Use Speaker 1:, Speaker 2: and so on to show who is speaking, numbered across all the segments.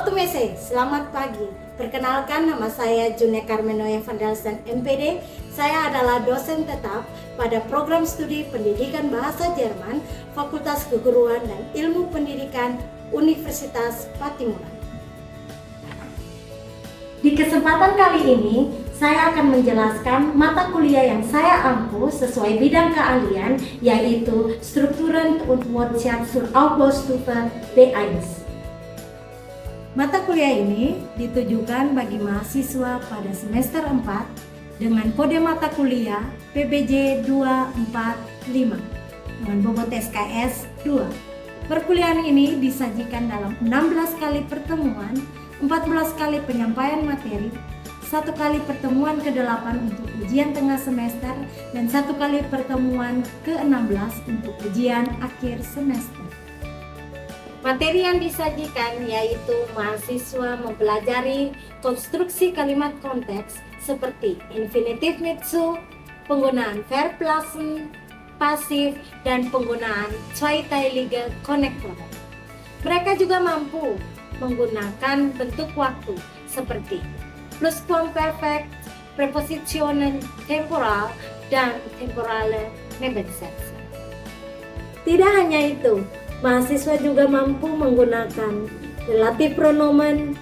Speaker 1: Tumese, selamat pagi. Perkenalkan, nama saya Junia Carmenoya Vandelsen MPD. Saya adalah dosen tetap pada program studi pendidikan bahasa Jerman, Fakultas Keguruan dan Ilmu Pendidikan Universitas Patimura. Di kesempatan kali ini, saya akan menjelaskan mata kuliah yang saya ampu sesuai bidang keahlian, yaitu Strukturen und Wirtschaft zur Aufbaustufe B1. Mata kuliah ini ditujukan bagi mahasiswa pada semester 4 dengan kode mata kuliah PBJ 245 dengan bobot SKS 2. Perkuliahan ini disajikan dalam 16 kali pertemuan, 14 kali penyampaian materi, 1 kali pertemuan ke-8 untuk ujian tengah semester, dan 1 kali pertemuan ke-16 untuk ujian akhir semester. Materi yang disajikan yaitu mahasiswa mempelajari konstruksi kalimat konteks seperti infinitive mitsu, penggunaan Verplassen, pasif, dan penggunaan zweiteilige Konnektor. Mereka juga mampu menggunakan bentuk waktu seperti Plusquamperfekt, Präpositionen temporal, dan temporale Nebensätze. Tidak hanya itu, mahasiswa juga mampu menggunakan relatif pronomen,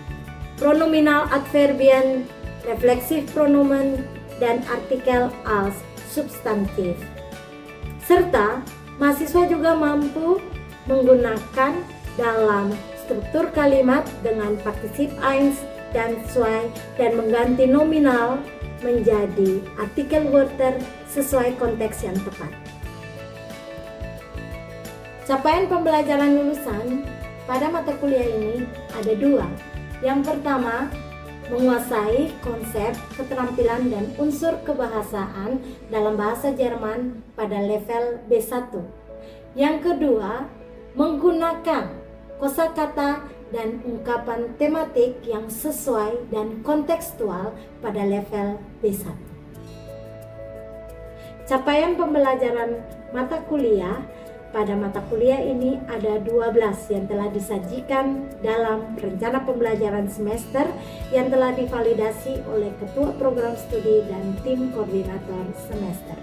Speaker 1: pronominal adverbian, refleksif pronomen, dan artikel als substantif. Serta mahasiswa juga mampu menggunakan dalam struktur kalimat dengan partisip eins dan zwei dan mengganti nominal menjadi artikel Wörter sesuai konteks yang tepat. Capaian pembelajaran lulusan pada mata kuliah ini ada 2. Yang pertama, menguasai konsep, keterampilan, dan unsur kebahasaan dalam bahasa Jerman pada level B1. Yang kedua, menggunakan kosakata dan ungkapan tematik yang sesuai dan kontekstual pada level B1. Capaian pembelajaran mata kuliah pada mata kuliah ini ada 12 yang telah disajikan dalam rencana pembelajaran semester yang telah divalidasi oleh Ketua Program Studi dan Tim Koordinator Semester.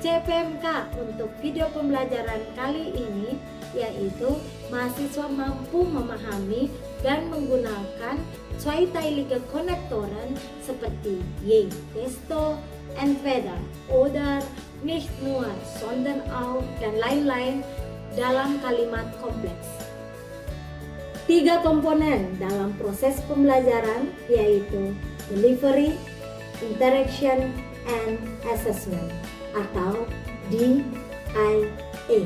Speaker 1: CPMK untuk video pembelajaran kali ini yaitu mahasiswa mampu memahami dan menggunakan zweiteilige Konnektoren seperti je, desto, entweder, oder, nicht nur, sondern auch, dan lain-lain dalam kalimat kompleks. 3 komponen dalam proses pembelajaran yaitu delivery, interaction, and assessment atau DIA.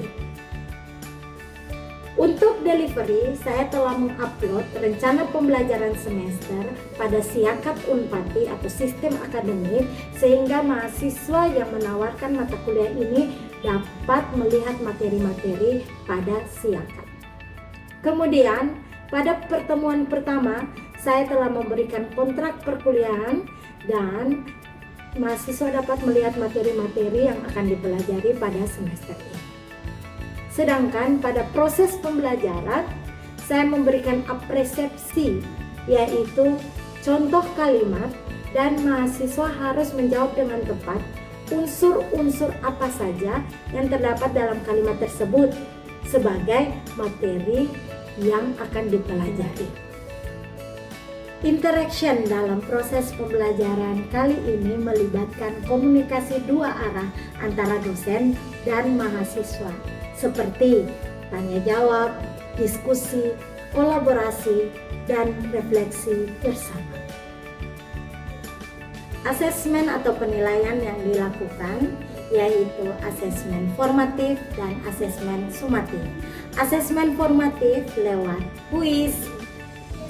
Speaker 1: Untuk delivery, saya telah mengupload rencana pembelajaran semester pada Siakat Unpati atau sistem akademik sehingga mahasiswa yang menawarkan mata kuliah ini dapat melihat materi-materi pada Siakat. Kemudian, pada pertemuan pertama, saya telah memberikan kontrak perkuliahan dan mahasiswa dapat melihat materi-materi yang akan dipelajari pada semester ini. Sedangkan pada proses pembelajaran, saya memberikan apresiasi, yaitu contoh kalimat dan mahasiswa harus menjawab dengan tepat unsur-unsur apa saja yang terdapat dalam kalimat tersebut sebagai materi yang akan dipelajari. Interaction dalam proses pembelajaran kali ini melibatkan komunikasi 2 arah antara dosen dan mahasiswa, seperti tanya jawab, diskusi, kolaborasi, dan refleksi bersama. Asesmen atau penilaian yang dilakukan yaitu asesmen formatif dan asesmen sumatif. Asesmen formatif lewat kuis,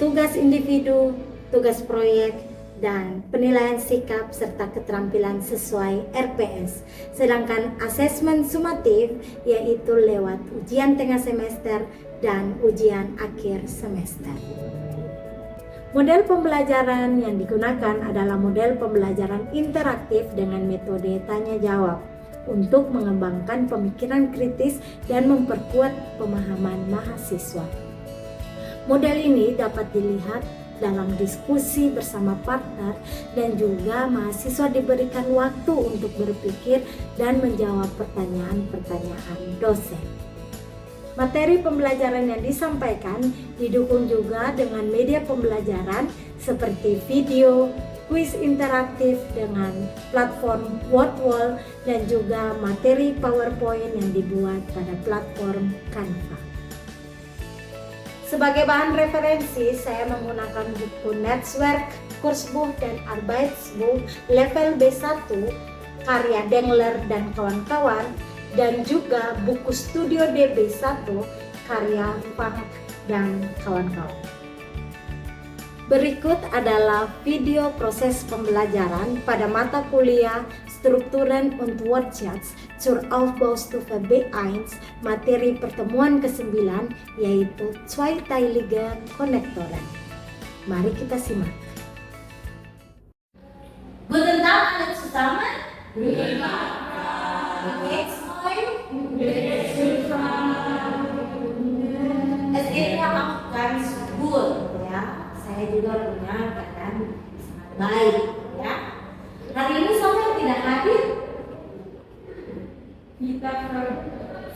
Speaker 1: tugas individu, tugas proyek, dan penilaian sikap serta keterampilan sesuai RPS. Sedangkan asesmen sumatif yaitu lewat ujian tengah semester dan ujian akhir semester. Model pembelajaran yang digunakan adalah model pembelajaran interaktif dengan metode tanya jawab untuk mengembangkan pemikiran kritis dan memperkuat pemahaman mahasiswa. Model ini dapat dilihat dalam diskusi bersama partner dan juga mahasiswa diberikan waktu untuk berpikir dan menjawab pertanyaan-pertanyaan dosen. Materi pembelajaran yang disampaikan didukung juga dengan media pembelajaran seperti video, kuis interaktif dengan platform Wordwall dan juga materi PowerPoint yang dibuat pada platform Canva. Sebagai bahan referensi, saya menggunakan buku Netzwerk, Kursbuch dan Arbeitsbuch level B1 karya Dengler dan kawan-kawan, dan juga buku Studio DB1 karya Funk dan kawan-kawan. Berikut adalah video proses pembelajaran pada mata kuliah Strukturen und Wortschatz zur Aufbaustufe B1 materi pertemuan ke-9 yaitu zweiteilige Konnektoren. Mari kita simak.
Speaker 2: Guten Tag alle zusammen. Guten Tag. Wie geht's euch? Es geht mir auch ganz gut, ya. Saya juga punya keadaan sangat baik, ya. Hari ini siapa yang tidak hadir?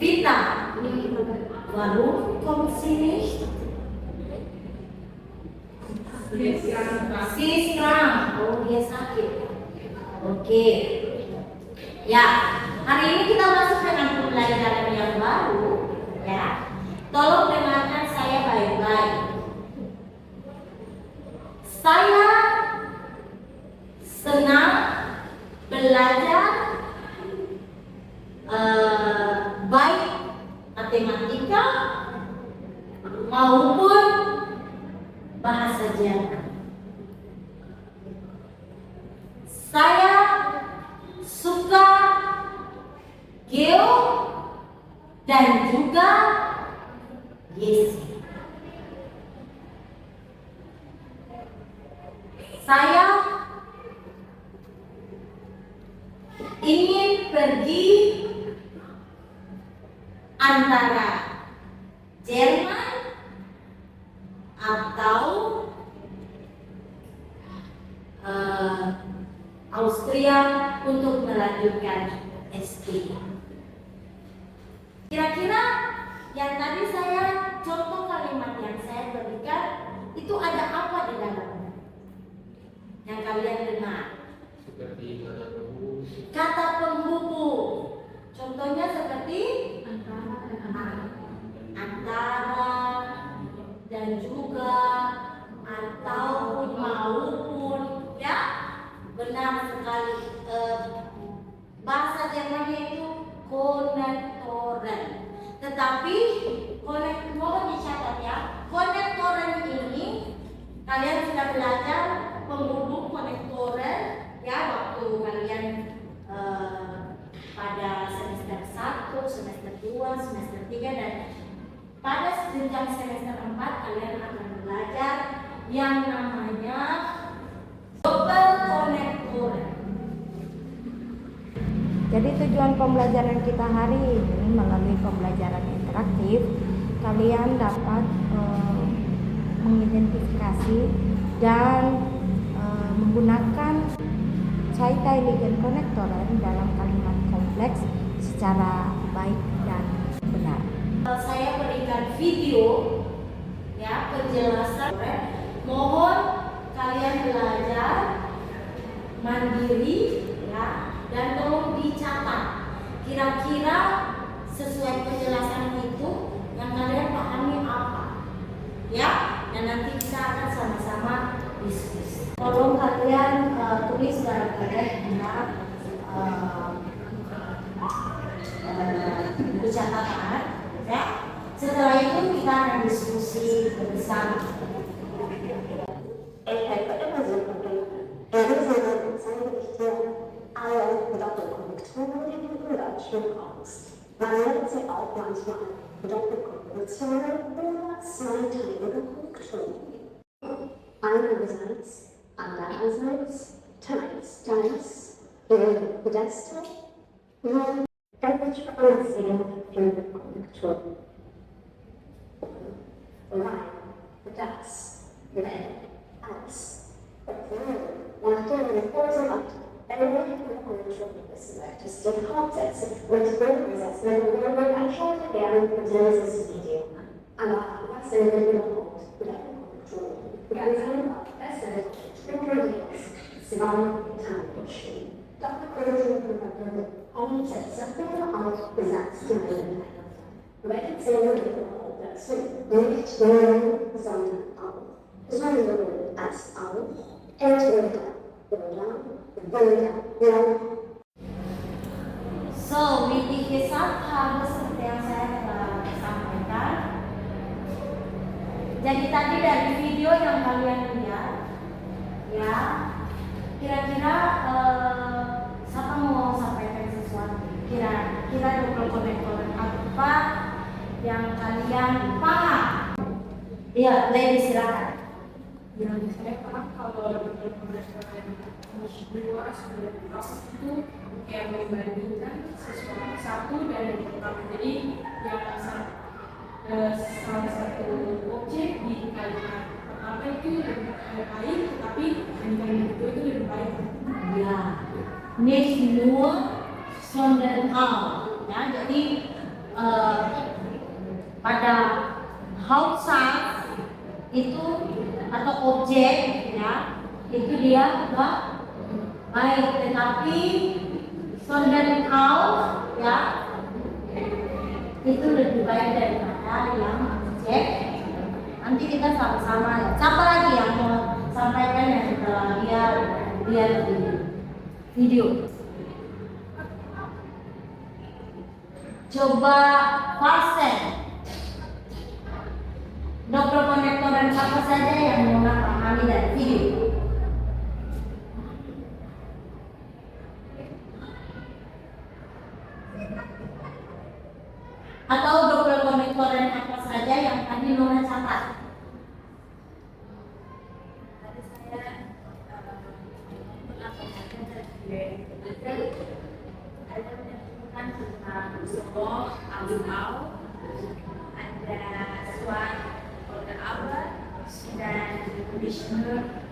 Speaker 2: Vita. Warum kommt sie nicht? Sie ist krank. Oh, dia sakit. Oke. Ya, hari ini kita masuk dengan pembelajaran yang baru, ya. Tolong dengarkan saya baik-baik. Saya senang belajar baik matematika maupun bahasa Jerman. Saya suka geo dan juga GC. Saya ingin pergi antara Jerman atau Austria untuk melanjutkan S3. Kira-kira yang tadi saya contoh kalimat yang saya berikan itu ada apa di dalamnya? Yang kalian dengar?
Speaker 3: Seperti
Speaker 2: Kata penghubung. Contohnya seperti antara dan juga ataupun maupun, ya, benar sekali. Bahasa Jermannya itu Konnektoren. Tetapi mohon dicatat ya, Konnektoren ini kalian sudah belajar penghubung Konnektoren ya waktu kalian pada semester 1, semester 2, semester 3 dan pada jenjang semester 4 kalian akan belajar yang namanya Doppelkonnektoren.
Speaker 1: Jadi tujuan pembelajaran kita hari ini melalui pembelajaran interaktif, kalian dapat mengidentifikasi dan menggunakan zweiteilige Konnektoren dalam kalimat kompleks secara baik dan benar.
Speaker 2: Saya berikan video ya penjelasan. Mohon kalian belajar mandiri ya, dan tolong dicatat kira-kira sesuai penjelasan itu yang kalian pahami apa ya, dan nanti kita akan sama-sama diskusi. Tolong kalian tulis barang-barang di catatan ya. Setelah itu kita akan diskusi bersama.
Speaker 4: Alle Doppelkonnektoren Wörtchen aus. Man nennt sie auch manchmal Doppelkonnektoren oder zweiteilige Konnektoren. Einerseits, andererseits, teils, Pedestal, welche Ansehen für Konnektoren. Line, das, then, als. But then, nachdem eine Pause hat, erwähnt man Kulturwissen möchtest du Hauptsätze und Grundgesetze, wenn man anschaut, gerne für dieses Video an. Aber was sind denn überhaupt Kultur? Ganz einfach, es sind Ingredients, zwei Teilstücke. Dr. Kultur verwendet Hauptsätze für auch Besatzteile. Welche zählen überhaupt dazu? Nicht nur, sondern auch. Sowohl als auch, entweder oder, weder, ja.
Speaker 2: So, wie ich gesagt habe, seperti yang saya telah sampaikan. Jadi tadi dari video yang kalian lihat, ya, kira-kira siapa mau sampaikan sesuatu? Kira-kira dokter-dokter apa yang kalian paham? Iya, Lady silakan.
Speaker 3: Yang saya paham kalau berdasarkan dua aspek itu kayak membandingkan sesuatu satu dan yang pertama. Jadi yang salah satu objek di kalimat pertama itu lebih baik, tapi di kalimat kedua itu lebih baik.
Speaker 2: Ya, nicht nur, sondern auch. Ya, jadi pada Hauptsatz itu atau objek, ya, itu dia baik, tetapi sondern auch, ya, itu lebih baik daripada yang objek. Nanti kita sama-sama ya. Siapa lagi yang mau sampaikan yang setelah lihat video? Coba Farsen. Dokter konektor dan apa saja yang mau pahami dari video? Atau dokter konektor dan apa saja yang tadi Nona catat?
Speaker 3: Tadi saya ada menyebutkan tentang soal, al-mau, ada suat, oder aber, dan Commissioner,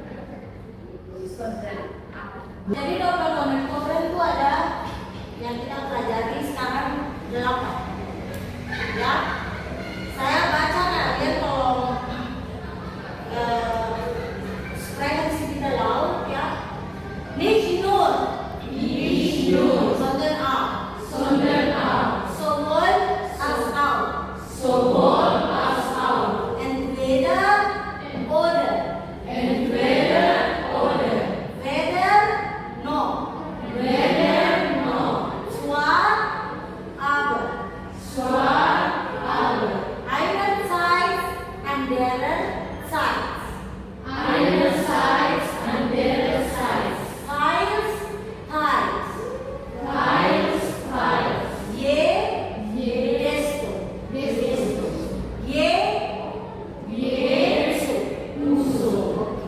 Speaker 2: Jadi dokter konektor itu ada yang kita pelajari sekarang 8. Ya, saya baca kalian tolong sprechen Sie bitte laut, ya. Nicht nur, sondern auch, sowohl als auch, entweder oder, weder noch, zwar aber, einerseits andererseits, teils, je, desto, uso. Oke.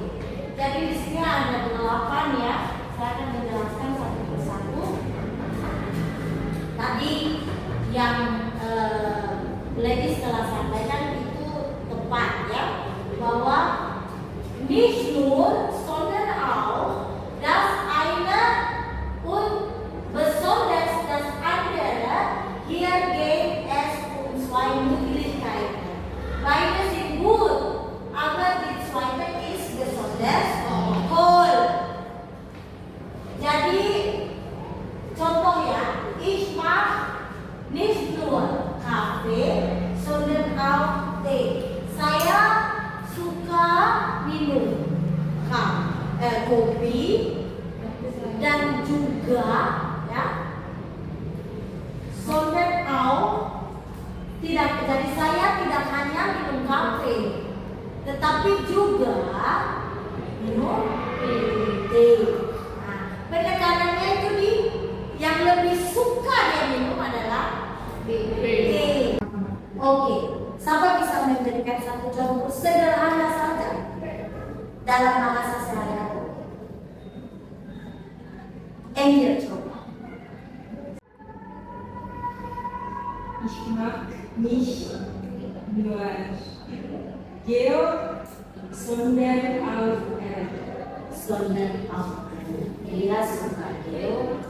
Speaker 2: Jadi di sini ada 8 ya. Saya akan menjelaskan satu persatu. Tadi yang Lady telah sampaikan itu tepat ya, bahwa nicht nur, sondern auch, das eine und besonders das andere. Hier geht es um zwei Möglichkeiten. Beide sind gut, aber die zweite ist besonders toll. Jadi contoh ya, ich mag nicht nur Kaffee, sondern auch Tee. Saya suka minum kopi dan juga ya, sondern auch, tidak, jadi saya tidak hanya minum kafe, tetapi juga minum teh. Nah, penekanannya itu di yang lebih suka dia minum adalah teh. Oke, siapa bisa memberikan satu contoh sederhana saja dalam bahasa sehari-hari? Angel coba.
Speaker 3: Ich mag nicht nur Georg
Speaker 2: Sondern auch dia suka geo,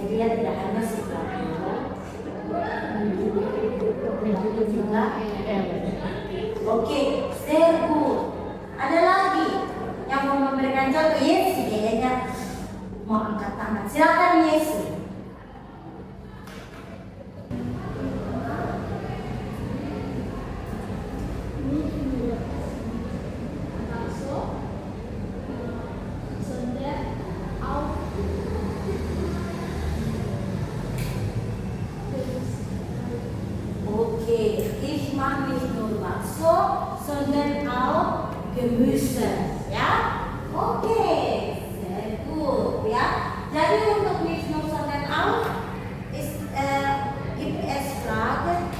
Speaker 2: dia tidak hanya suka geo, juga oke, serbu. Ada lagi yang mau memberikan contoh? Yes, kayaknya mau angkat tangan. Silakan Yes. Okay, ich mag nicht nur Bakso, sondern auch Gemüse, ya. Oke, sehr gut, ya. Jadi untuk nicht nur sondern auch gibt es Fragen?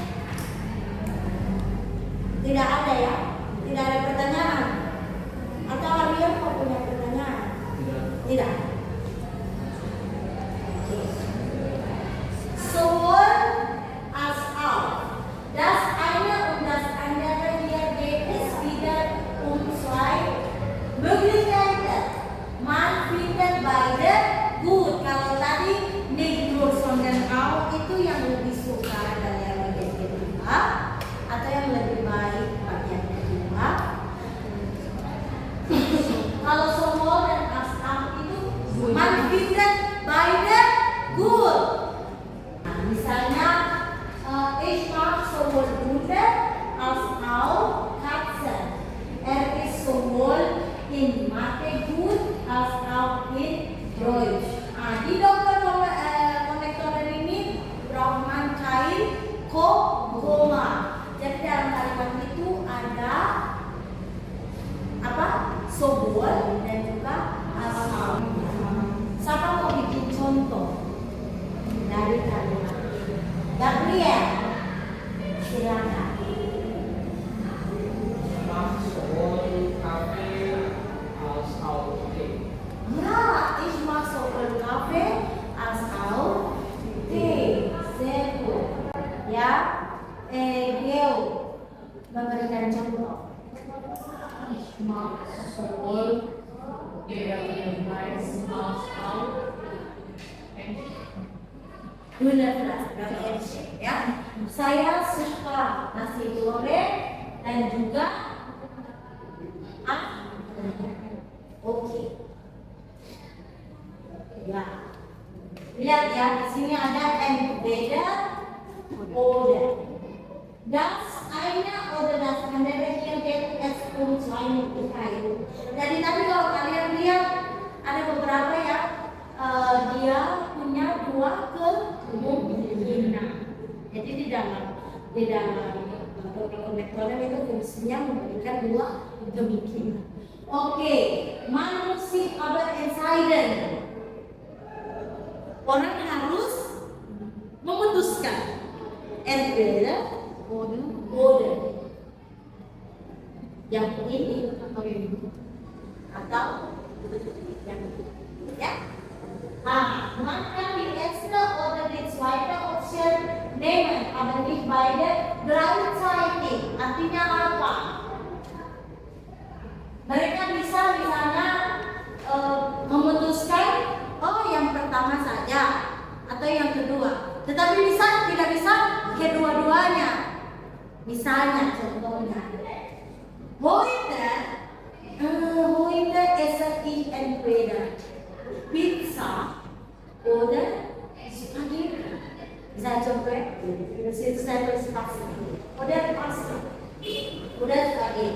Speaker 2: Tidak ada ya? Tidak ada pertanyaan? Atau kalian mau punya pertanyaan? Tidak. Oke. Sowohl als auch. Das eine und das andere hier geht es wieder um zwei Möglichkeiten. Man findet beide gut. Kalau tadi nicht nur sondern auch itu yang lebih suka adalah yang bagian kedua atau yang lebih baik bagian kedua. Kalau sowohl dan als auch itu man findet beide gut. Nah, misalnya ich mag sowohl Hunde als auch Katzen. Ist sowohl in Mathe gut als auch in Deutsch. Nah, di konektoren ini braucht man kein Koma. Jadi dalam kalimat itu ada apa? Sowohl dan juga als auch. Siapa mau bikin contoh dari kalimat? Gabriel, silakan.
Speaker 5: Sowohl Kaffee als auch Tee.
Speaker 2: Ja, ich mag sowohl Kaffee als auch Tee. Sehr gut. Ya, Geo memberikan contoh.
Speaker 3: Ich mag sowohl Reis als auch
Speaker 2: Gula-gula, ya. Saya suka nasi goreng dan juga oke. Ya. Lihat ya, di sini ada entweder oder. Das eine oder das andere hier geht es um zwei Möglichkeiten. Jadi tadi kalau kalian lihat ada beberapa ya, dia punya dua kemungkinan. Jadi di dalam konektoren itu fungsinya memberikan dua kemungkinan. Oke, man muss sich aber entscheiden. Orang harus memutuskan entweder oder yang ini atau yang ini, ya. Man kann die erste oder die zweite Option nehmen, aber nicht beide gleichzeitig. Artinya apa? Mereka bisa misalnya memutuskan yang pertama saja atau yang kedua, tetapi tidak bisa kedua-duanya. Misalnya contohnya, heute esse ich entweder Pizza oder Spaghetti. Bisa coba di situ saya tulis pasta oder spaghetti.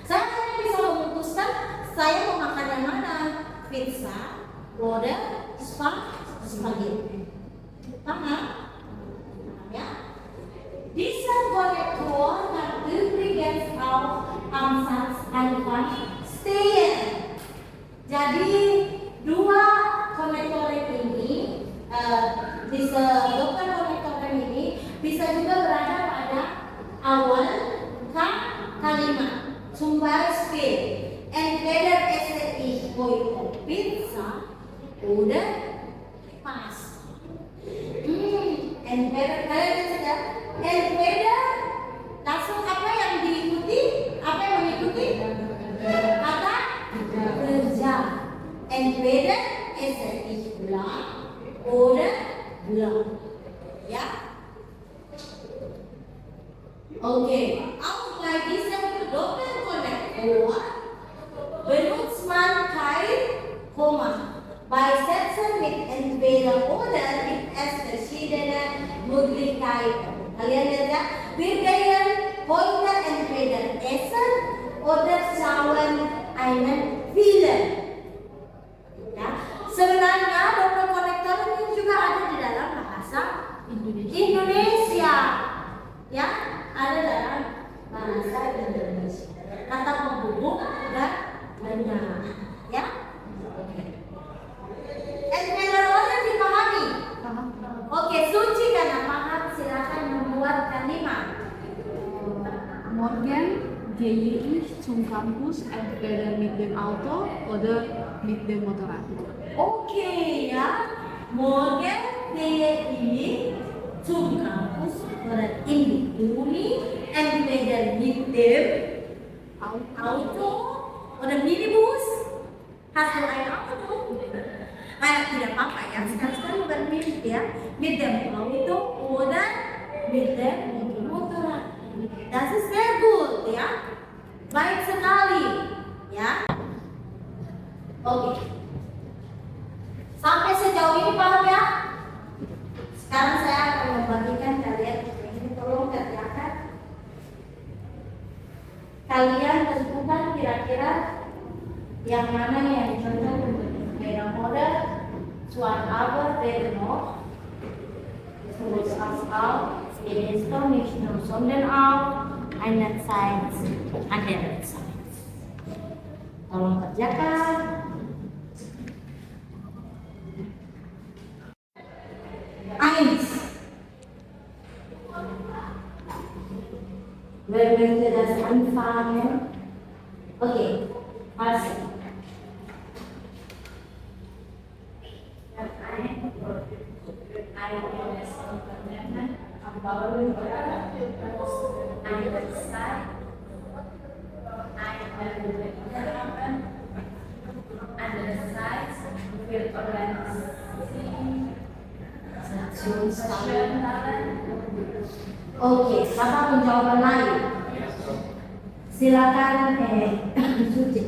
Speaker 2: Saya hanya bisa memutuskan saya mau makan yang mana, pizza oder spaghetti. Paham? Ya. Dieser Konnektor kann übrigens auch am Satzanfang stehen. Jadi dua konektoren ini, disebutkan konektoren ini bisa juga berada pada awal kalimat. Zum Beispiel, entweder esse ich heute Pizza oder Pasta. Entweder kalian sudah entweder langsung apa yang diikuti, apa yang mengikuti kedua, benutzt man kein Komma. Bei Sätzen mit entweder oder gibt es verschiedene Möglichkeiten. Kalian lihat ya, wir gehen heute entweder essen oder schauen einen Film. Ya, sebenarnya doppelkonektor ini juga ada di dalam bahasa Indonesia. Ya, ada dalam bahasa Indonesia. Kata penghubung dan benar. Ya. Entweder oder dipahami. Oke, Suci karena paham silakan membuat kalimat.
Speaker 3: Morgen gehe ich zum Campus entweder mit dem Auto oder mit dem Motorrad.
Speaker 2: Oke ya. Morgen gehe ich zum Campus oder in die Uni entweder mit dem Auto oder Minibus. Hast du ein Auto? Tidak apa-apa ya, sekali-sekali bermimpi ya. Mit dem Auto oder mit dem Motorrad. Das ist sehr gut ya. Baik sekali ya. Oke. Sampai sejauh ini paham ya? Sekarang saya akan membagikan kalian ini, tolong kerjakan. Kalian tentukan kira-kira yang mana yang cocok untuk daerah model. Suan aber werden noch sowohl als auch ebenso nicht nur sondern auch einerseits andererseits. Tolong kerjakan. Eins. Wer möchte das anfangen? Okay, also. Oke, siapa penjawaban lain? Silakan Suci.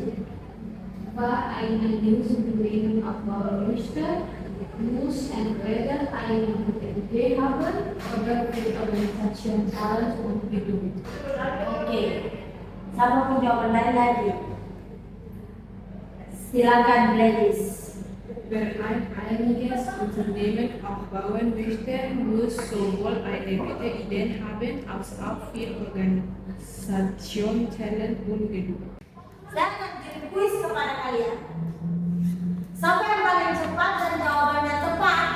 Speaker 3: Wer einen Lebensbedingungen aufbauen möchte, muss entweder eine gute Idee haben oder für die Organisation Talent und Geduld.
Speaker 2: Oke, siapa penjawaban lain lagi? Silakan ladies.
Speaker 3: Wer ein einiges Unternehmen aufbauen möchte, muss sowohl eine gute Idee haben als auch viel Organisation, Talent und Geduld.
Speaker 2: Saya akan bikin kuis kepada kalian. Siapa yang paling cepat dan jawabannya tepat,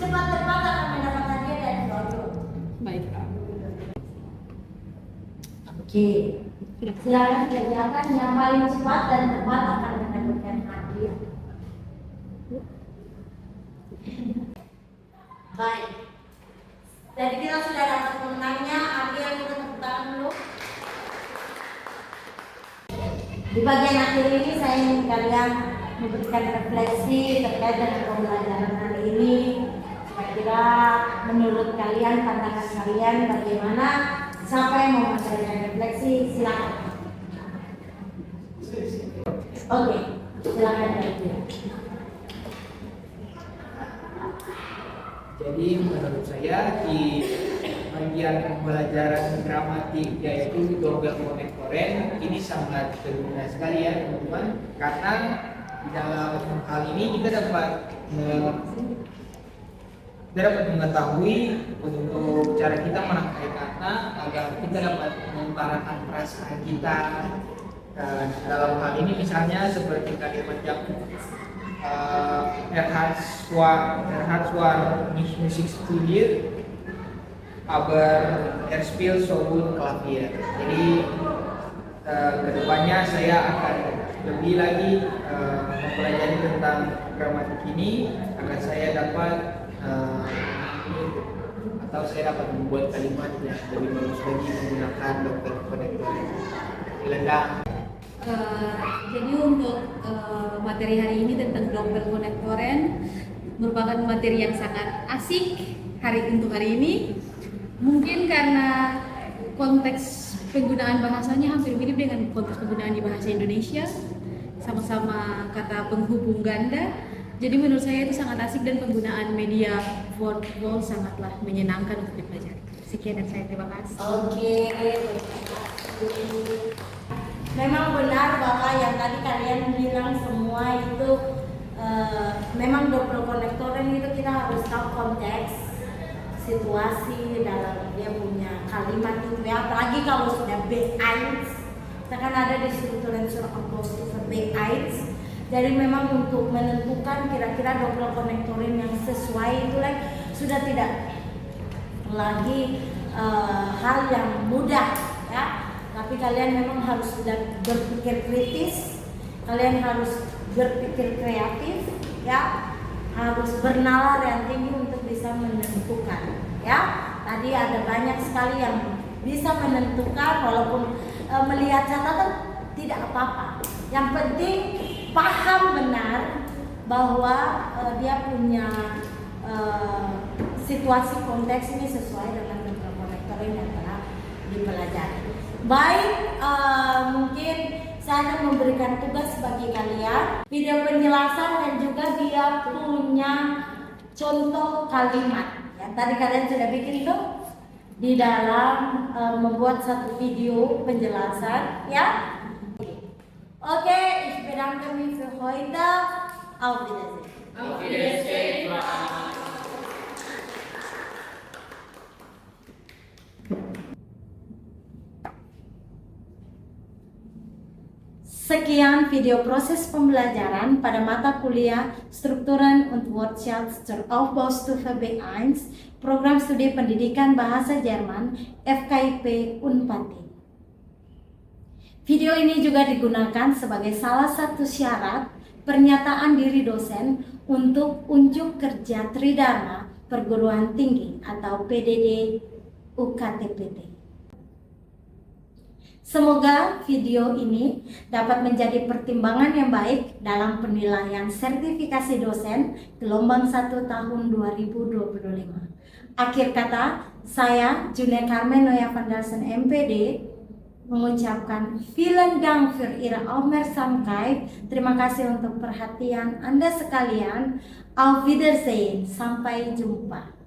Speaker 2: cepat-cepat akan mendapat hadiah dari Dodo.
Speaker 3: Baiklah.
Speaker 2: Oke, silakan kerjakan yang paling cepat dan tepat akan mendapatkan hadiah. Baik. Jadi kita sudah dapat pemenangnya. Hadiah kita tepuk tangan dulu. Di bagian akhir ini saya ingin kalian memberikan refleksi terkait dengan pembelajaran hari ini. Kira-kira menurut kalian, pandangan kalian bagaimana? Siapa yang mau memberikan refleksi? Silakan. Oke, silakan Kak.
Speaker 5: Jadi menurut saya di bagian pembelajaran gramatik yaitu dobel konektoren ini sangat berguna sekali ya teman-teman, karena di dalam hal ini kita dapat mengetahui untuk cara kita merangkai kata agar kita dapat mengutarakan perasaan kita. Dalam hal ini misalnya seperti kalimat yang Erhard war nicht Musik studiert, aber spielt so gut Klavier. Jadi kedepannya saya akan lebih lagi mempelajari tentang gramatik ini agar saya dapat atau saya dapat membuat kalimat yang lebih bagus lagi menggunakan dokter konektor.
Speaker 6: Jadi untuk materi hari ini tentang doppel konektoren merupakan materi yang sangat asik untuk hari ini. Mungkin karena konteks penggunaan bahasanya hampir mirip dengan konteks penggunaan di bahasa Indonesia, sama-sama kata penghubung ganda. Jadi menurut saya itu sangat asik dan penggunaan media word sangatlah menyenangkan untuk dipelajari. Sekian dari saya, terima kasih.
Speaker 2: Oke, memang benar Bapak yang tadi kalian bilang semua itu memang double connectoren itu kita harus tahu konteks situasi dalam dia punya kalimat itu ya, apalagi kalau sudah B1, kita kan ada di strukturan surah apostrophe B1. Jadi memang untuk menentukan kira-kira double connectoren yang sesuai itu sudah tidak lagi hal yang mudah ya. Tapi kalian memang harus sudah berpikir kritis, kalian harus berpikir kreatif ya, harus bernalar yang tinggi untuk bisa menentukan ya. Tadi ada banyak sekali yang bisa menentukan walaupun melihat catatan tidak apa-apa. Yang penting paham benar bahwa dia punya situasi konteks ini sesuai dengan double connectoren yang telah dipelajari. Baik, mungkin saya akan memberikan tugas bagi kalian video penjelasan dan juga dia punya contoh kalimat. Ya, tadi kalian sudah bikin tuh di dalam membuat satu video penjelasan ya. Oke, ich bedanke mich für heute. Auf Wiedersehen.
Speaker 3: Auf Wiedersehen.
Speaker 1: Sekian video proses pembelajaran pada mata kuliah Strukturen und Wortschatz zur Aufbaustufe B1, Program Studi Pendidikan Bahasa Jerman, FKIP Unpati. Video ini juga digunakan sebagai salah satu syarat pernyataan diri dosen untuk unjuk kerja Tridharma Perguruan Tinggi atau PDD UKTPT. Semoga video ini dapat menjadi pertimbangan yang baik dalam penilaian sertifikasi dosen gelombang 1 tahun 2025. Akhir kata, saya Junia Carmen Noya van Dalsen MPD mengucapkan vielen Dank für Ihre Aufmerksamkeit. Terima kasih untuk perhatian Anda sekalian. Auf Wiedersehen, sampai jumpa.